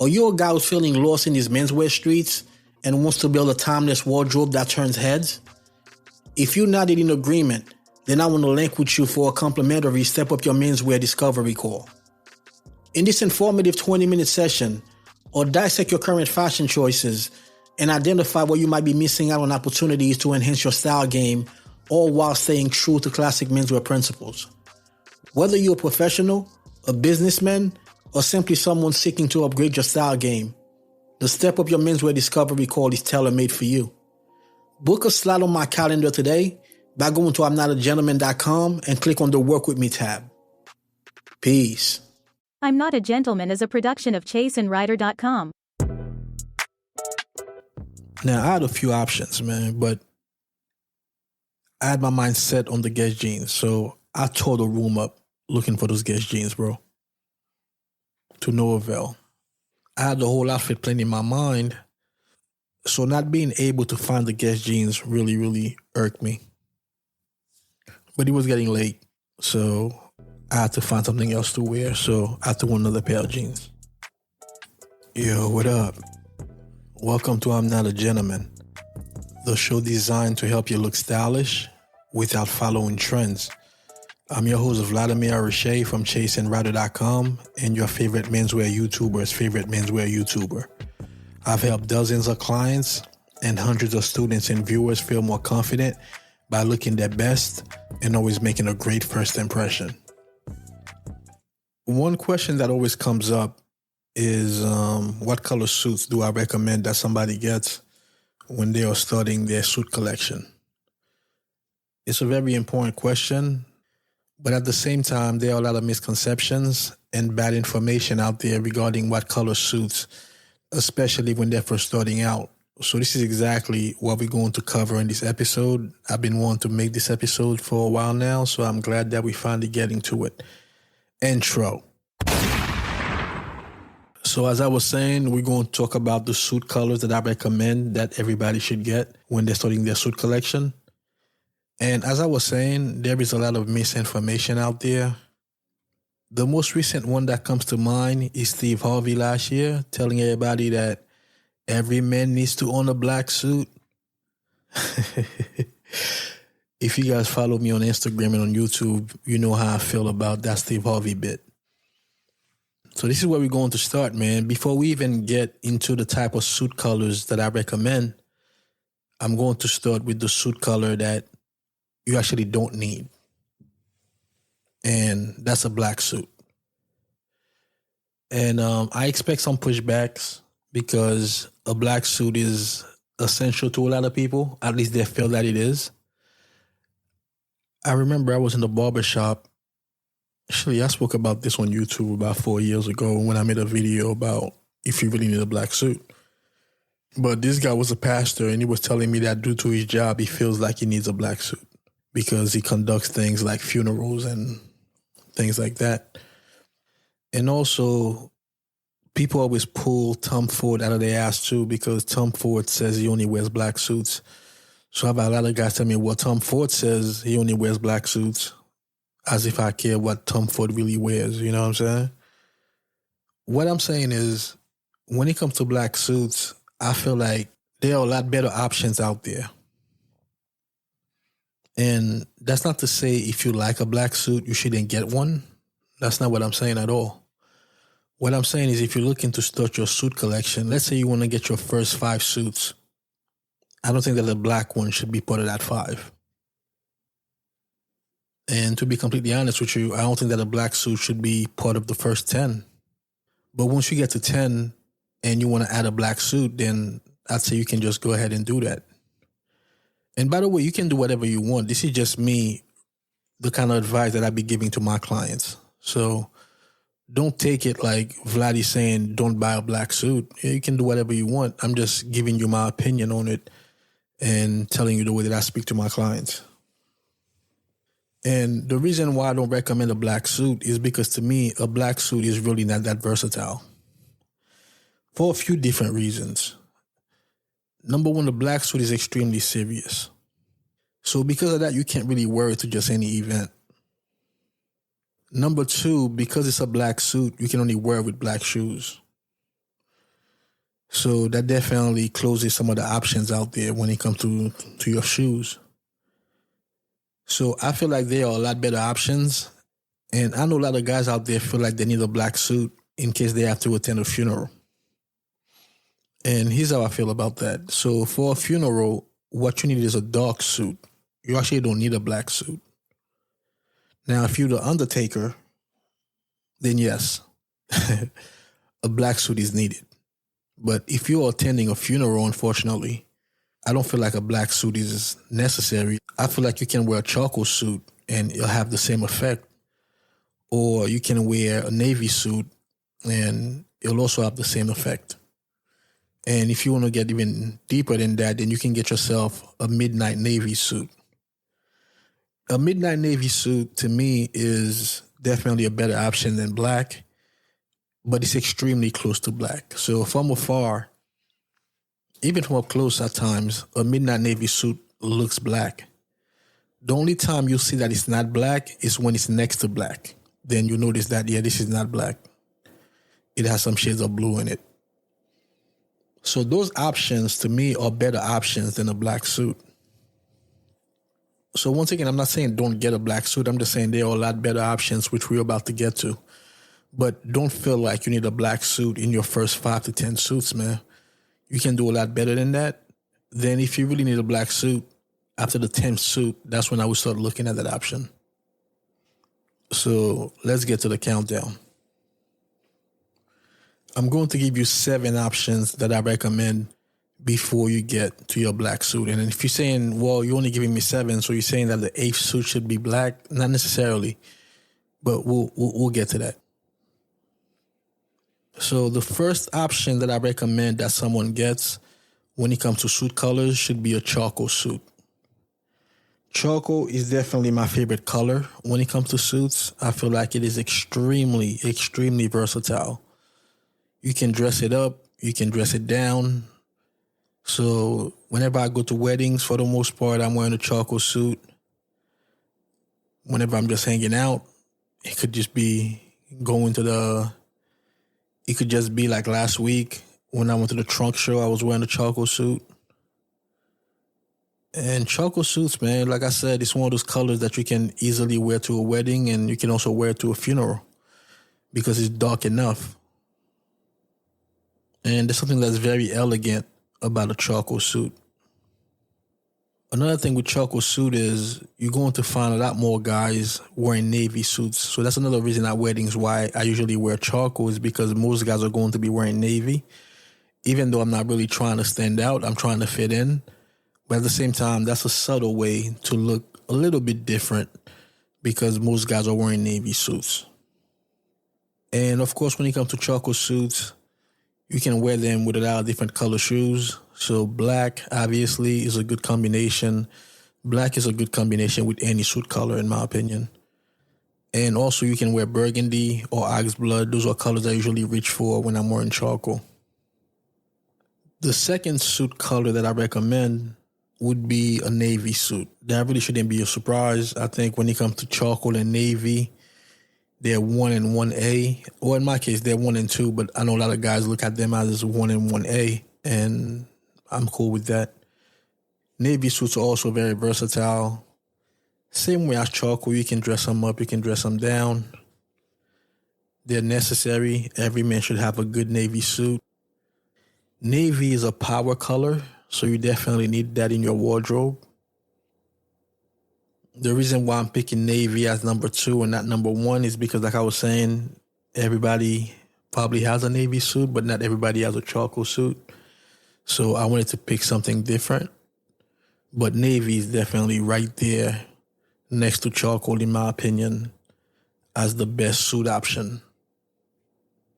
Are you a guy who's feeling lost in these menswear streets and wants to build a timeless wardrobe that turns heads? If you're not in agreement, then I want to link with you for a complimentary Step Up Your Menswear Discovery Call. In this informative 20-minute session, I'll dissect your current fashion choices and identify where you might be missing out on opportunities to enhance your style game, all while staying true to classic menswear principles. Whether you're a professional, a businessman, or simply someone seeking to upgrade your style game, the Step Up Your Menswear Discovery Call is tailor-made for you. Book a slot on my calendar today by going to I'mNotAGentleman.com and click on the Work With Me tab. Peace. I'm Not a Gentleman is a production of ChaseandRider.com. Now, I had a few options, man, but I had my mind set on the Guess jeans, so I tore the room up looking for those Guess jeans, bro. To no avail. I had the whole outfit planned in my mind, so not being able to find the Guess jeans really irked me. But it was getting late, so I had to find something else to wear, so I threw another pair of jeans. Yo, what up? Welcome to I'm Not a Gentleman, the show designed to help you look stylish without following trends. I'm your host, Vladimir Riché from ChaseandRider.com and your favorite menswear YouTuber's favorite menswear YouTuber. I've helped dozens of clients and hundreds of students and viewers feel more confident by looking their best and always making a great first impression. One question that always comes up is what color suits do I recommend that somebody gets when they are starting their suit collection? It's a very important question, but at the same time, there are a lot of misconceptions and bad information out there regarding what color suits, especially when they're first starting out. So this is exactly what we're going to cover in this episode. I've been wanting to make this episode for a while now, so I'm glad that we finally getting to it. Intro. So as I was saying, we're going to talk about the suit colors that I recommend that everybody should get when they're starting their suit collection. And as I was saying, there is a lot of misinformation out there. The most recent one that comes to mind is Steve Harvey last year telling everybody that every man needs to own a black suit. If you guys follow me on Instagram and on YouTube, you know how I feel about that Steve Harvey bit. So this is where we're going to start, man. Before we even get into the type of suit colors that I recommend, I'm going to start with the suit color that you actually don't need. And that's a black suit. And I expect some pushbacks because a black suit is essential to a lot of people. At least they feel that it is. I remember I was in the barbershop. Actually, I spoke about this on YouTube about 4 years ago when I made a video about if you really need a black suit. But this guy was a pastor and he was telling me that due to his job, he feels like he needs a black suit because he conducts things like funerals and things like that. And also, people always pull Tom Ford out of their ass too because Tom Ford says he only wears black suits. So I've had a lot of guys tell me, well, Tom Ford says he only wears black suits, as if I care what Tom Ford really wears, you know what I'm saying? What I'm saying is, when it comes to black suits, I feel like there are a lot better options out there. And that's not to say if you like a black suit, you shouldn't get one. That's not what I'm saying at all. What I'm saying is if you're looking to start your suit collection, let's say you want to get your first 5 suits. I don't think that the black one should be part of that 5. And to be completely honest with you, I don't think that a black suit should be part of the first 10. But once you get to 10 and you want to add a black suit, then I'd say you can just go ahead and do that. And by the way, you can do whatever you want. This is just me, the kind of advice that I be giving to my clients. So don't take it like Vladdy saying don't buy a black suit. Yeah, you can do whatever you want. I'm just giving you my opinion on it and telling you the way that I speak to my clients. And the reason why I don't recommend a black suit is because to me, a black suit is really not that versatile. For a few different reasons. Number one, the black suit is extremely serious. So because of that, you can't really wear it to just any event. Number two, because it's a black suit, you can only wear it with black shoes. So that definitely closes some of the options out there when it comes to your shoes. So I feel like there are a lot better options. And I know a lot of guys out there feel like they need a black suit in case they have to attend a funeral. And here's how I feel about that. So for a funeral, what you need is a dark suit. You actually don't need a black suit. Now, if you're the undertaker, then yes, a black suit is needed. But if you're attending a funeral, unfortunately, I don't feel like a black suit is necessary. I feel like you can wear a charcoal suit and it'll have the same effect. Or you can wear a navy suit and it'll also have the same effect. And if you want to get even deeper than that, then you can get yourself a midnight navy suit. A midnight navy suit, to me, is definitely a better option than black, but it's extremely close to black. So from afar, even from up close at times, a midnight navy suit looks black. The only time you'll see that it's not black is when it's next to black. Then you notice that, yeah, this is not black. It has some shades of blue in it. So those options, to me, are better options than a black suit. So once again, I'm not saying don't get a black suit. I'm just saying there are a lot better options, which we're about to get to. But don't feel like you need a black suit in your first 5 to 10 suits, man. You can do a lot better than that. Then if you really need a black suit, after the 10th suit, that's when I would start looking at that option. So let's get to the countdown. I'm going to give you 7 options that I recommend before you get to your black suit. And if you're saying, well, you're only giving me 7, so you're saying that the 8th suit should be black? Not necessarily, but we'll get to that. So the first option that I recommend that someone gets when it comes to suit colors should be a charcoal suit. Charcoal is definitely my favorite color when it comes to suits. I feel like it is extremely, extremely versatile. You can dress it up, you can dress it down. So whenever I go to weddings, for the most part, I'm wearing a charcoal suit. Whenever I'm just hanging out, it could just be it could just be like last week when I went to the trunk show, I was wearing a charcoal suit. And charcoal suits, man, like I said, it's one of those colors that you can easily wear to a wedding and you can also wear to a funeral because it's dark enough. And there's something that's very elegant about a charcoal suit. Another thing with charcoal suit is you're going to find a lot more guys wearing navy suits. So that's another reason at weddings why I usually wear charcoal is because most guys are going to be wearing navy. Even though I'm not really trying to stand out, I'm trying to fit in. But at the same time, that's a subtle way to look a little bit different because most guys are wearing navy suits. And of course, when it comes to charcoal suits, you can wear them with a lot of different color shoes. So black, obviously, is a good combination. Black is a good combination with any suit color, in my opinion. And also, you can wear burgundy or ox blood. Those are colors I usually reach for when I'm wearing charcoal. The second suit color that I recommend would be a navy suit. That really shouldn't be a surprise. I think when it comes to charcoal and navy, they're 1 and 1A. Or in my case, they're 1 and 2, but I know a lot of guys look at them as 1 and 1A, and I'm cool with that. Navy suits are also very versatile. Same way as charcoal, you can dress them up, you can dress them down. They're necessary. Every man should have a good navy suit. Navy is a power color, so you definitely need that in your wardrobe. The reason why I'm picking navy as number 2 and not number 1 is because, like I was saying, everybody probably has a navy suit, but not everybody has a charcoal suit. So I wanted to pick something different. But navy is definitely right there next to charcoal, in my opinion, as the best suit option.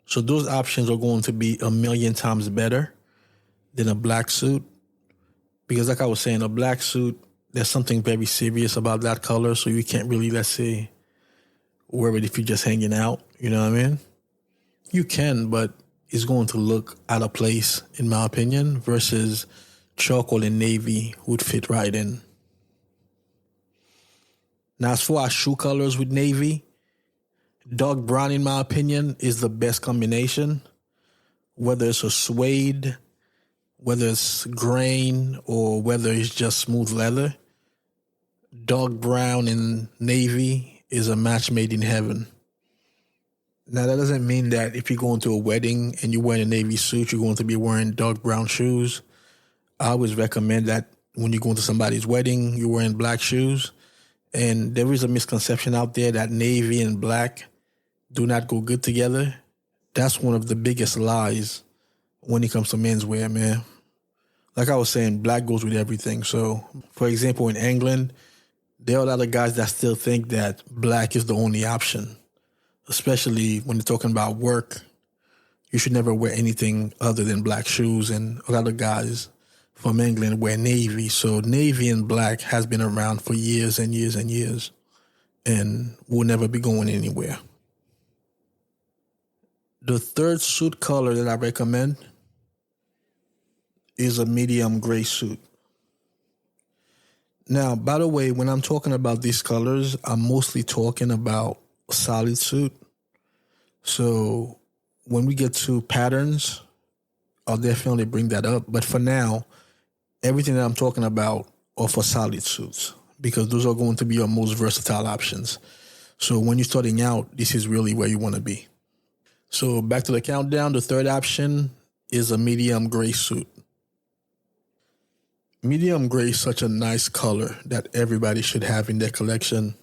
So those options are going to be 1,000,000 times better than a black suit. Because like I was saying, a black suit, there's something very serious about that color, so you can't really, let's say, wear it if you're just hanging out, you know what I mean? You can, but it's going to look out of place, in my opinion, versus charcoal and navy would fit right in. Now, as far as shoe colors with navy, dark brown, in my opinion, is the best combination. Whether it's a suede whether it's grain or whether it's just smooth leather, dark brown and navy is a match made in heaven. Now, that doesn't mean that if you go into a wedding and you're wearing a navy suit, you're going to be wearing dark brown shoes. I always recommend that when you go into somebody's wedding, you're wearing black shoes. And there is a misconception out there that navy and black do not go good together. That's one of the biggest lies when it comes to menswear, man. Like I was saying, black goes with everything. So, for example, in England, there are a lot of guys that still think that black is the only option, especially when they're talking about work. You should never wear anything other than black shoes, and a lot of guys from England wear navy. So navy and black has been around for years and years and years and will never be going anywhere. The third suit color that I recommend is a medium gray suit. Now, by the way, when I'm talking about these colors, I'm mostly talking about a solid suit. So when we get to patterns, I'll definitely bring that up. But for now, everything that I'm talking about are for solid suits because those are going to be your most versatile options. So when you're starting out, this is really where you want to be. So back to the countdown, the third option is a medium gray suit. Medium gray is such a nice color that everybody should have in their collection.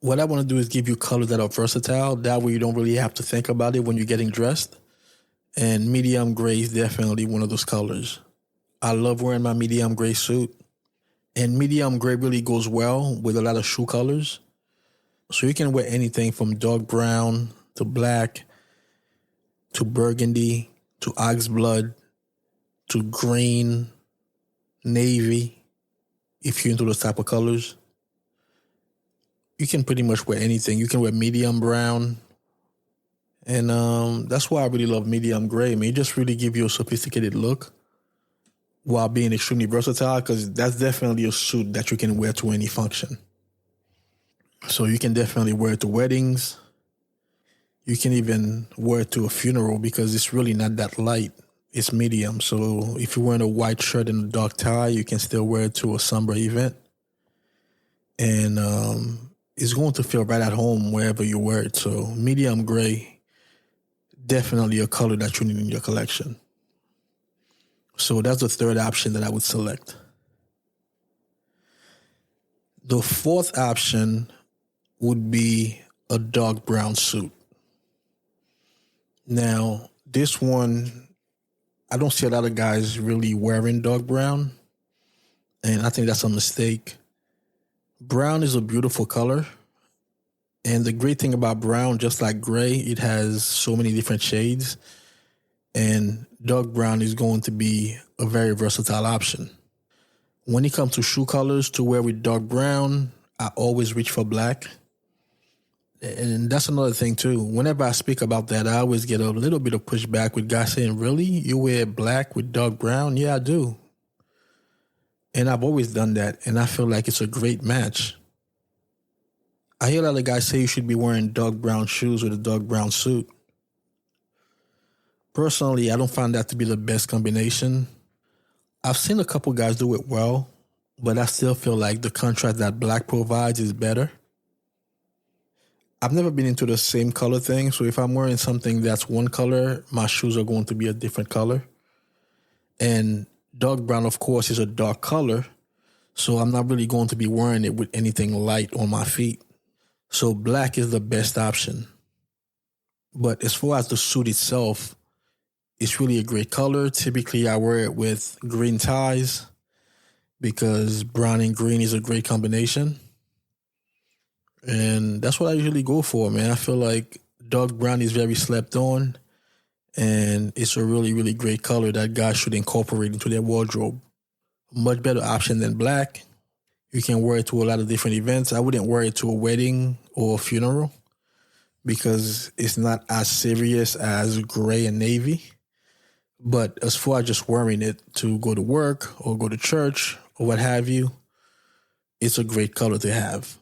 What I want to do is give you colors that are versatile. That way you don't really have to think about it when you're getting dressed. And medium gray is definitely one of those colors. I love wearing my medium gray suit. And medium gray really goes well with a lot of shoe colors. So you can wear anything from dark brown to black to burgundy to oxblood to green, navy, if you're into those type of colors. You can pretty much wear anything. You can wear medium brown. And that's why I really love medium gray. I mean, it just really gives you a sophisticated look while being extremely versatile because that's definitely a suit that you can wear to any function. So you can definitely wear it to weddings. You can even wear it to a funeral because it's really not that light. It's medium. So if you're wearing a white shirt and a dark tie, you can still wear it to a somber event. And it's going to feel right at home wherever you wear it. So medium gray, definitely a color that you need in your collection. So that's the third option that I would select. The fourth option would be a dark brown suit. Now, this one, I don't see a lot of guys really wearing dark brown, and I think that's a mistake. Brown is a beautiful color, and the great thing about brown, just like gray, it has so many different shades, and dark brown is going to be a very versatile option. When it comes to shoe colors to wear with dark brown, I always reach for black. And that's another thing too. Whenever I speak about that, I always get a little bit of pushback with guys saying, really? You wear black with dark brown? Yeah, I do. And I've always done that. And I feel like it's a great match. I hear a lot of guys say you should be wearing dark brown shoes with a dark brown suit. Personally, I don't find that to be the best combination. I've seen a couple guys do it well, but I still feel like the contrast that black provides is better. I've never been into the same color thing, so if I'm wearing something that's one color, my shoes are going to be a different color. And dark brown, of course, is a dark color, so I'm not really going to be wearing it with anything light on my feet. So black is the best option. But as far as the suit itself, it's really a great color. Typically, I wear it with green ties because brown and green is a great combination. And that's what I usually go for, man. I feel like dark brown is very slept on, and it's a really, really great color that guys should incorporate into their wardrobe. Much better option than black. You can wear it to a lot of different events. I wouldn't wear it to a wedding or a funeral because it's not as serious as gray and navy. But as far as just wearing it to go to work or go to church or what have you, it's a great color to have.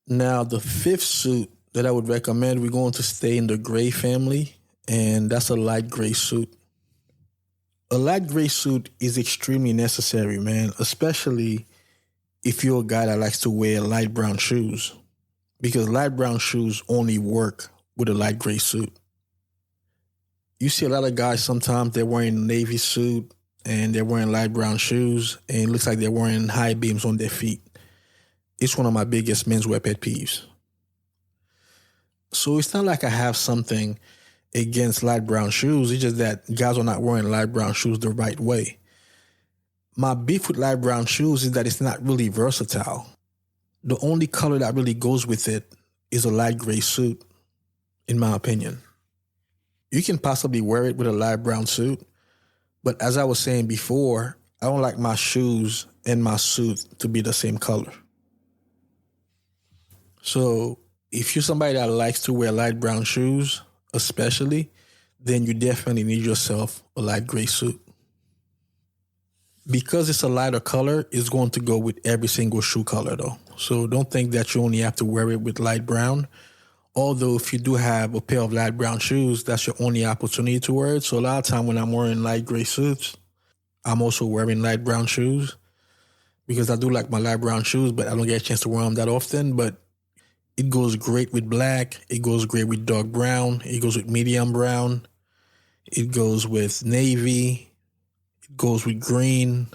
Now, the fifth suit that I would recommend, we're going to stay in the gray family, and that's a light gray suit. A light gray suit is extremely necessary, man, especially if you're a guy that likes to wear light brown shoes, because light brown shoes only work with a light gray suit. You see a lot of guys sometimes they're wearing a navy suit and they're wearing light brown shoes and it looks like they're wearing high beams on their feet. It's one of my biggest menswear pet peeves. So it's not like I have something against light brown shoes. It's just that guys are not wearing light brown shoes the right way. My beef with light brown shoes is that it's not really versatile. The only color that really goes with it is a light gray suit, in my opinion. You can possibly wear it with a light brown suit, but as I was saying before, I don't like my shoes and my suit to be the same color. So if you're somebody that likes to wear light brown shoes, especially, then you definitely need yourself a light gray suit. Because it's a lighter color, it's going to go with every single shoe color though. So don't think that you only have to wear it with light brown. Although if you do have a pair of light brown shoes, that's your only opportunity to wear it. So a lot of time when I'm wearing light gray suits, I'm also wearing light brown shoes because I do like my light brown shoes, but I don't get a chance to wear them that often. But it goes great with black. It goes great with dark brown. It goes with medium brown. It goes with navy. It goes with green.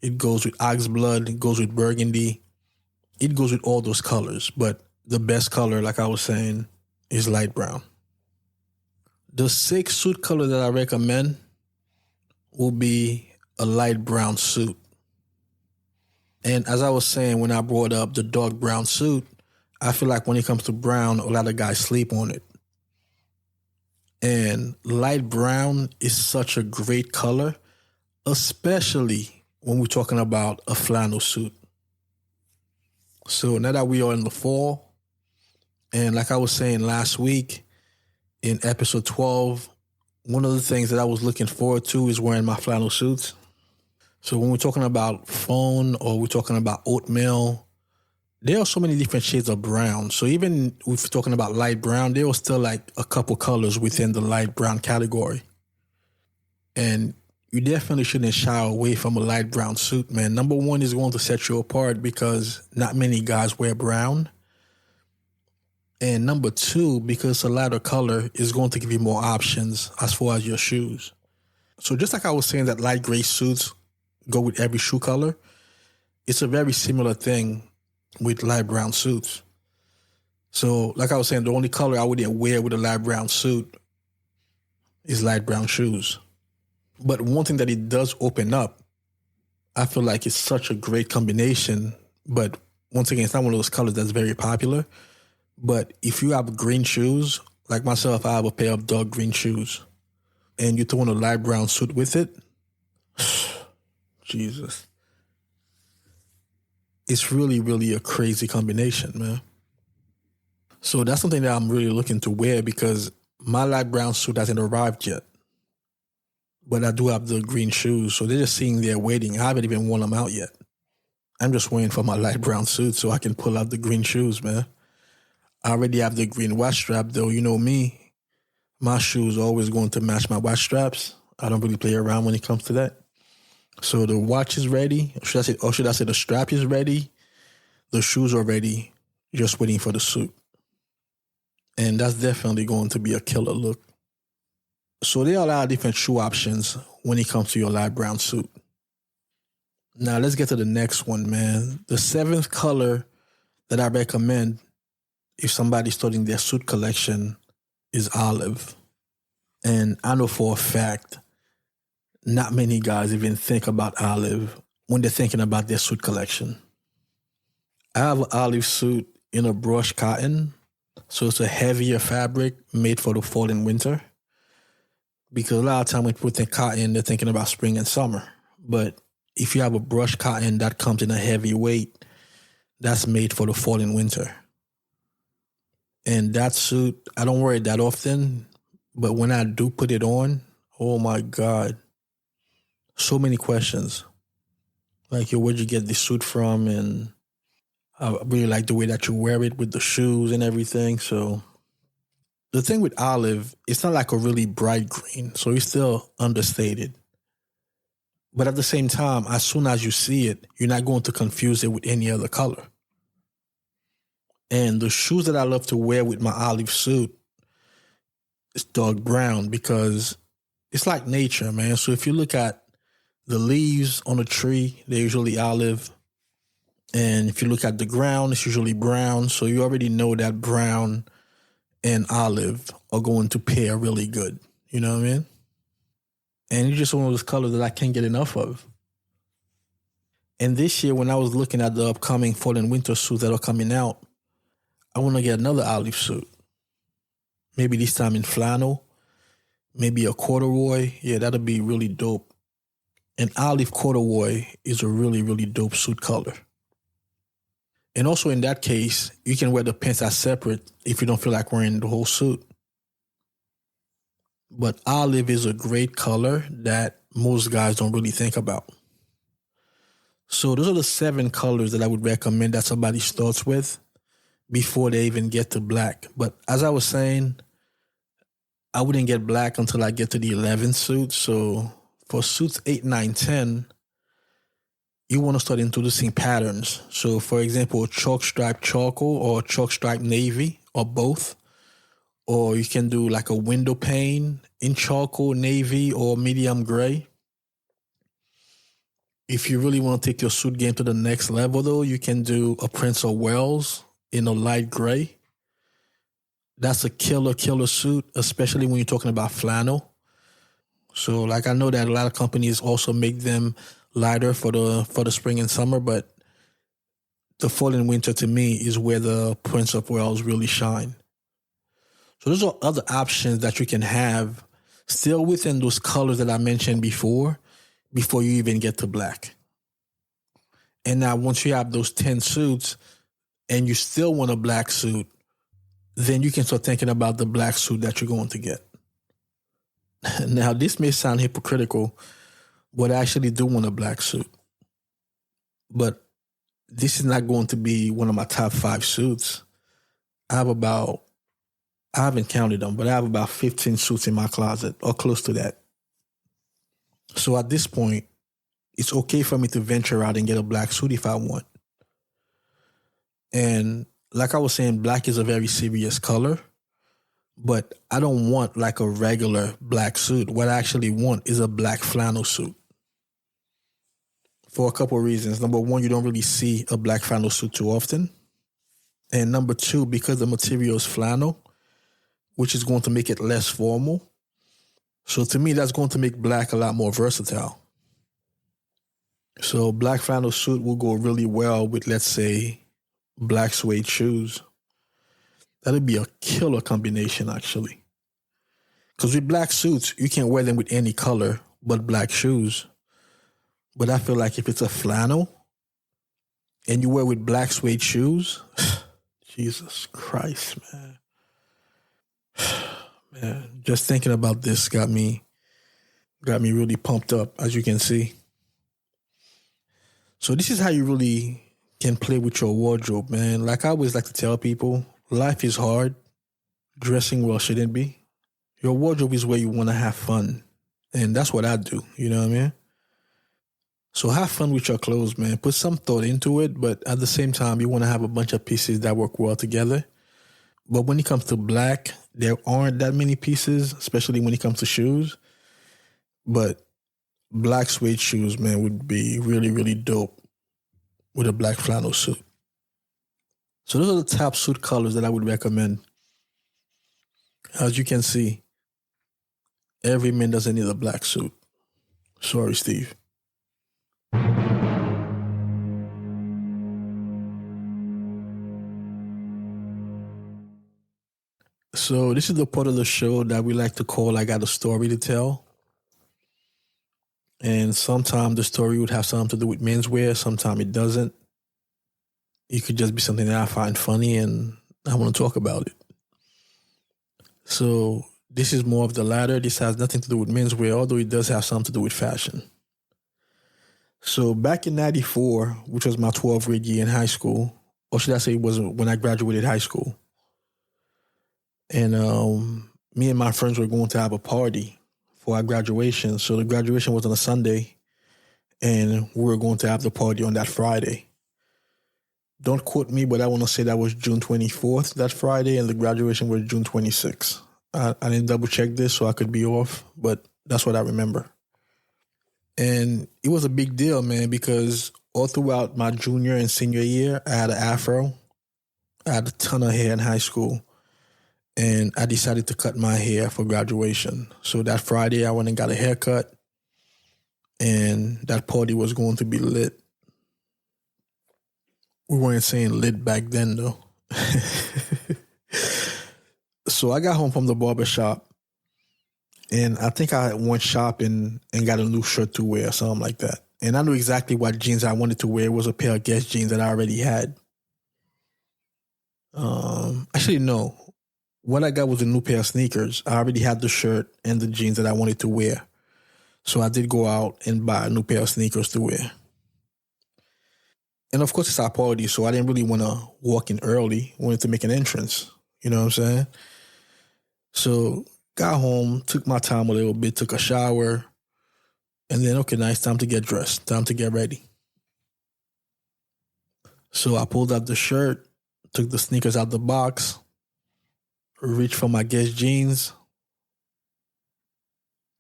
It goes with ox blood. It goes with burgundy. It goes with all those colors. But the best color, like I was saying, is light brown. The sixth suit color that I recommend will be a light brown suit. And as I was saying when I brought up the dark brown suit, I feel like when it comes to brown, a lot of guys sleep on it. And light brown is such a great color, especially when we're talking about a flannel suit. So now that we are in the fall, and like I was saying last week in episode 12, one of the things that I was looking forward to is wearing my flannel suits. So when we're talking about fawn or we're talking about oatmeal, there are so many different shades of brown. So even if we're talking about light brown, there are still like a couple colors within the light brown category. And you definitely shouldn't shy away from a light brown suit, man. Number one is going to set you apart because not many guys wear brown. And number two, because a lighter color is going to give you more options as far as your shoes. So just like I was saying that light gray suits go with every shoe color, it's a very similar thing with light brown suits. So like I was saying, the only color I wouldn't wear with a light brown suit is light brown shoes. But one thing that it does open up, I feel like it's such a great combination. But once again, it's not one of those colors that's very popular. But if you have green shoes, like myself, I have a pair of dark green shoes, and you throw in a light brown suit with it, Jesus. It's really, really a crazy combination, man. So that's something that I'm really looking to wear because my light brown suit hasn't arrived yet. But I do have the green shoes, so they're just sitting there waiting. I haven't even worn them out yet. I'm just waiting for my light brown suit so I can pull out the green shoes, man. I already have the green watch strap, though. You know me. My shoes are always going to match my watch straps. I don't really play around when it comes to that. So the watch is ready. Should I say the strap is ready? The shoes are ready, just waiting for the suit. And that's definitely going to be a killer look. So there are a lot of different shoe options when it comes to your light brown suit. Now let's get to the next one, man. The seventh color that I recommend if somebody's starting their suit collection is olive. And I know for a fact, not many guys even think about olive when they're thinking about their suit collection. I have an olive suit in a brushed cotton. So it's a heavier fabric made for the fall and winter. Because a lot of time when people think cotton, they're thinking about spring and summer. But if you have a brushed cotton that comes in a heavy weight, that's made for the fall and winter. And that suit, I don't wear it that often, but when I do put it on, oh my God, so many questions. Like, yo, where'd you get this suit from? And I really like the way that you wear it with the shoes and everything. So the thing with olive, it's not like a really bright green, so it's still understated. But at the same time, as soon as you see it, you're not going to confuse it with any other color. And the shoes that I love to wear with my olive suit is dark brown because it's like nature, man. So if you look at the leaves on a tree, they're usually olive. And if you look at the ground, it's usually brown. So you already know that brown and olive are going to pair really good. You know what I mean? And it's just one of those colors that I can't get enough of. And this year, when I was looking at the upcoming fall and winter suits that are coming out, I want to get another olive suit. Maybe this time in flannel, maybe a corduroy. Yeah, that'll be really dope. An olive corduroy is a really, really dope suit color. And also in that case, you can wear the pants as separate if you don't feel like wearing the whole suit. But olive is a great color that most guys don't really think about. So those are the 7 colors that I would recommend that somebody starts with before they even get to black. But as I was saying, I wouldn't get black until I get to the 11th suit. So for suits 8, 9, 10, you want to start introducing patterns. So for example, chalk stripe charcoal or chalk stripe navy or both. Or you can do like a window pane in charcoal, navy, or medium gray. If you really want to take your suit game to the next level, though, you can do a Prince of Wales in a light gray. That's a killer suit, especially when you're talking about flannel. So, like, I know that a lot of companies also make them lighter for the spring and summer, but the fall and winter, to me, is where the Prince of Wales really shine. So those are other options that you can have still within those colors that I mentioned before you even get to black. And now once you have those 10 suits and you still want a black suit, then you can start thinking about the black suit that you're going to get. Now, this may sound hypocritical, but I actually do want a black suit. But this is not going to be one of my top 5 suits. I haven't counted them, but I have about 15 suits in my closet or close to that. So at this point, it's okay for me to venture out and get a black suit if I want. And like I was saying, black is a very serious color, but I don't want like a regular black suit. What I actually want is a black flannel suit. For a couple of reasons. Number one, you don't really see a black flannel suit too often. And number two, because the material is flannel, which is going to make it less formal. So to me, that's going to make black a lot more versatile. So black flannel suit will go really well with, let's say, black suede shoes. That'd be a killer combination, actually. Because with black suits, you can't wear them with any color but black shoes. But I feel like if it's a flannel and you wear with black suede shoes, Jesus Christ, man. Man, just thinking about this got me really pumped up, as you can see. So this is how you really can play with your wardrobe, man. Like I always like to tell people, life is hard. Dressing well shouldn't be. Your wardrobe is where you want to have fun. And that's what I do, you know what I mean? So have fun with your clothes, man. Put some thought into it, but at the same time, you want to have a bunch of pieces that work well together. But when it comes to black, there aren't that many pieces, especially when it comes to shoes. But black suede shoes, man, would be really, really dope with a black flannel suit. So those are the top suit colors that I would recommend. As you can see, every man doesn't need a black suit. Sorry, Steve. So this is the part of the show that we like to call I Got a Story to Tell. And sometimes the story would have something to do with menswear, sometimes it doesn't. It could just be something that I find funny and I want to talk about it. So this is more of the latter. This has nothing to do with menswear, although it does have something to do with fashion. So back in 94, which was my 12th grade year in high school, or should I say it was when I graduated high school. And me and my friends were going to have a party for our graduation. So the graduation was on a Sunday. and we were going to have the party on that Friday. Don't quote me, but I want to say that was June 24th, that Friday, and the graduation was June 26th. I didn't double check this, so I could be off, but that's what I remember. And it was a big deal, man, because all throughout my junior and senior year, I had an afro. I had a ton of hair in high school, and I decided to cut my hair for graduation. So that Friday, I went and got a haircut, and that party was going to be lit. We weren't saying lit back then, though. So I got home from the barbershop, and I think I went shopping and got a new shirt to wear, something like that. And I knew exactly what jeans I wanted to wear. It was a pair of Guess jeans that I already had. Actually, no. What I got was a new pair of sneakers. I already had the shirt and the jeans that I wanted to wear. So I did go out and buy a new pair of sneakers to wear. And of course, it's our party, so I didn't really want to walk in early. I wanted to make an entrance. You know what I'm saying? So got home, took my time a little bit, took a shower, and then, okay, now it's time to get dressed, time to get ready. So I pulled out the shirt, took the sneakers out the box, reached for my Guess jeans.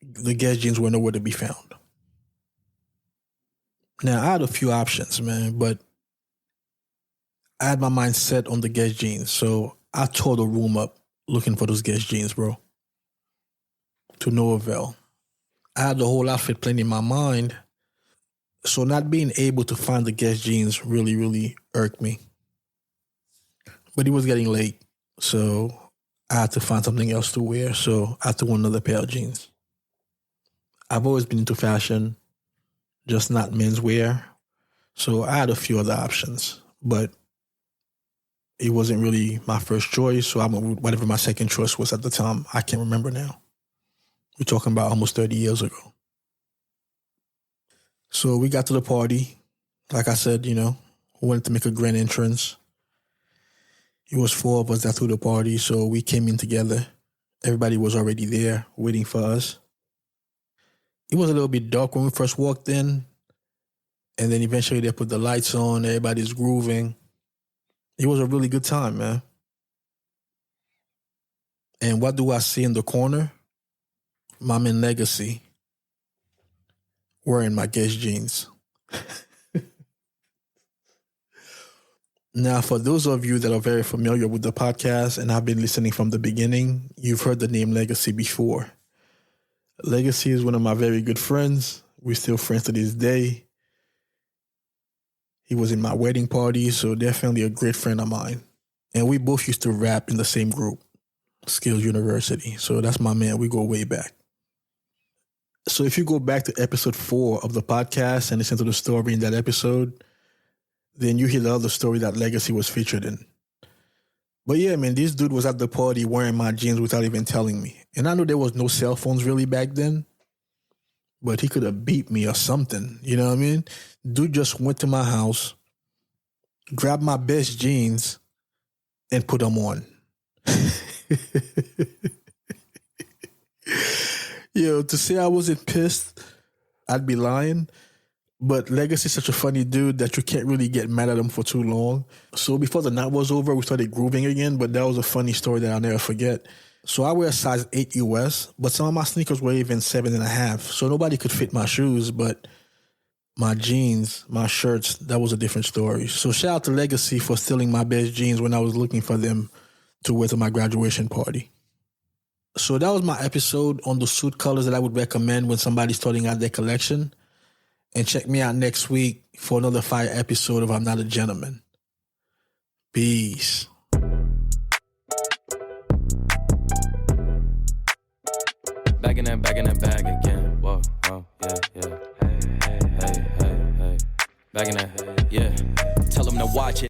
The Guess jeans were nowhere to be found. Now, I had a few options, man, but I had my mind set on the Guess jeans, so I tore the room up looking for those Guess jeans, bro. To no avail. I had the whole outfit planned in my mind, so not being able to find the Guess jeans really, really irked me. But it was getting late, so I had to find something else to wear, so I threw another pair of jeans. I've always been into fashion, just not menswear, so I had a few other options, but it wasn't really my first choice, so I went with whatever my second choice was at the time. I can't remember now. We're talking about almost 30 years ago. So we got to the party. Like I said, we wanted to make a grand entrance. It was 4 of us that threw the party, so we came in together. Everybody was already there waiting for us. It was a little bit dark when we first walked in, and then eventually they put the lights on, everybody's grooving. It was a really good time, man. And what do I see in the corner? My man Legacy wearing my Guess jeans. Now, for those of you that are very familiar with the podcast and have been listening from the beginning, you've heard the name Legacy before. Legacy is one of my very good friends. We're still friends to this day. He was in my wedding party, so definitely a great friend of mine. And we both used to rap in the same group, Skills University. So that's my man. We go way back. So if you go back to episode 4 of the podcast and listen to the story in that episode, then you hear the other story that Legacy was featured in. But yeah, man, this dude was at the party wearing my jeans without even telling me. And I know there was no cell phones really back then, but he could have beat me or something. You know what I mean? Dude just went to my house, grabbed my best jeans, and put them on. To say I wasn't pissed, I'd be lying. But Legacy's such a funny dude that you can't really get mad at him for too long. So before the night was over, we started grooving again, but that was a funny story that I'll never forget. So I wear a size 8 US, but some of my sneakers were even 7.5. So nobody could fit my shoes, but my jeans, my shirts, that was a different story. So shout out to Legacy for stealing my best jeans when I was looking for them to wear to my graduation party. So that was my episode on the suit colors that I would recommend when somebody's starting out their collection. And check me out next week for another fire episode of I'm Not a Gentleman. Peace. Back in that bag again. Whoa, yeah. Hey. Back in that, yeah. Tell them to watch it.